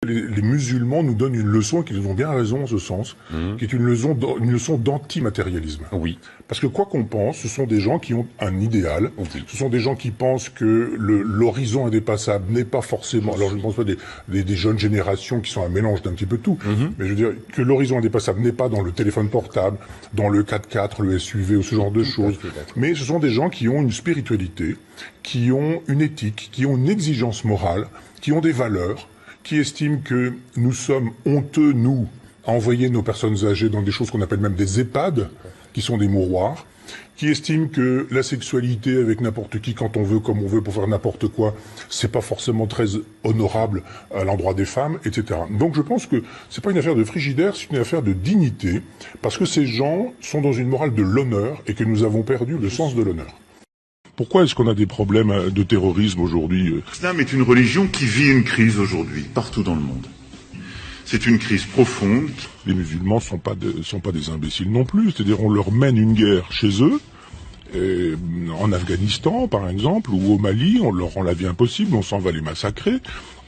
Les musulmans nous donnent une leçon, et qu'ils ont bien raison en ce sens, qui est une leçon d'antimatérialisme. Oui. Parce que quoi qu'on pense, ce sont des gens qui ont un idéal, ce sont des gens qui pensent que l'horizon indépassable n'est pas forcément... Alors je ne pense pas des jeunes générations qui sont un mélange d'un petit peu tout, mais je veux dire que l'horizon indépassable n'est pas dans le téléphone portable, dans le 4x4, le SUV ou ce genre de choses, mais ce sont des gens qui ont une spiritualité, qui ont une éthique, qui ont une exigence morale, qui ont des valeurs, qui estiment que nous sommes honteux, nous, à envoyer nos personnes âgées dans des choses qu'on appelle même des EHPAD, qui sont des mouroirs, qui estiment que la sexualité avec n'importe qui, quand on veut, comme on veut, pour faire n'importe quoi, c'est pas forcément très honorable à l'endroit des femmes, etc. Donc je pense que c'est pas une affaire de frigidaire, c'est une affaire de dignité, parce que ces gens sont dans une morale de l'honneur et que nous avons perdu le sens de l'honneur. Pourquoi est-ce qu'on a des problèmes de terrorisme aujourd'hui? L'islam est une religion qui vit une crise aujourd'hui, partout dans le monde. C'est une crise profonde. Les musulmans sont pas des imbéciles non plus, c'est-à-dire on leur mène une guerre chez eux, en Afghanistan par exemple, ou au Mali, on leur rend la vie impossible, on s'en va les massacrer,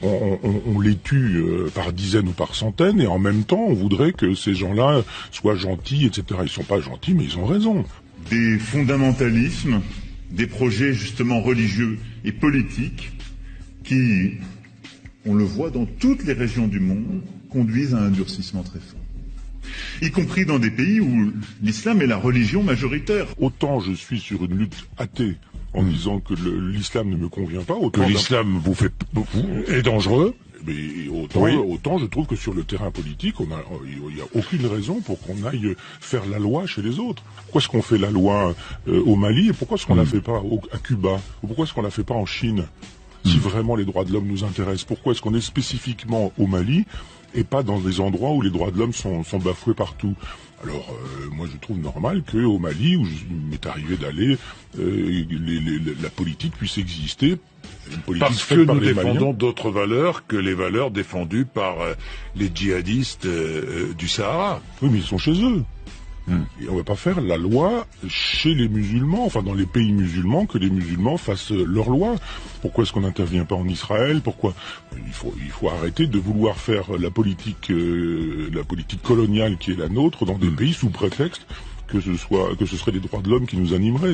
on les tue par dizaines ou par centaines, et en même temps on voudrait que ces gens-là soient gentils, etc. Ils sont pas gentils, mais ils ont raison. Des fondamentalismes, des projets justement religieux et politiques qui, on le voit dans toutes les régions du monde, conduisent à un durcissement très fort. Y compris dans des pays où l'islam est la religion majoritaire. Autant je suis sur une lutte athée en disant que l'islam ne me convient pas, autant que l'islam est dangereux. Mais autant je trouve que sur le terrain politique, il n'y a aucune raison pour qu'on aille faire la loi chez les autres. Pourquoi est-ce qu'on fait la loi au Mali et pourquoi est-ce qu'on la fait pas à Cuba? Ou pourquoi est-ce qu'on la fait pas en Chine? Si vraiment les droits de l'homme nous intéressent, pourquoi est-ce qu'on est spécifiquement au Mali et pas dans des endroits où les droits de l'homme sont bafoués partout? Alors, moi je trouve normal qu'au Mali, où il m'est arrivé d'aller, la politique puisse exister. Parce que nous défendons d'autres valeurs que les valeurs défendues par les djihadistes du Sahara. Oui, mais ils sont chez eux. Et on va pas faire la loi chez les musulmans, enfin dans les pays musulmans, que les musulmans fassent leur loi. Pourquoi est-ce qu'on n'intervient pas en Israël? Pourquoi il faut arrêter de vouloir faire la politique coloniale qui est la nôtre dans des pays sous prétexte que ce serait les droits de l'homme qui nous animeraient.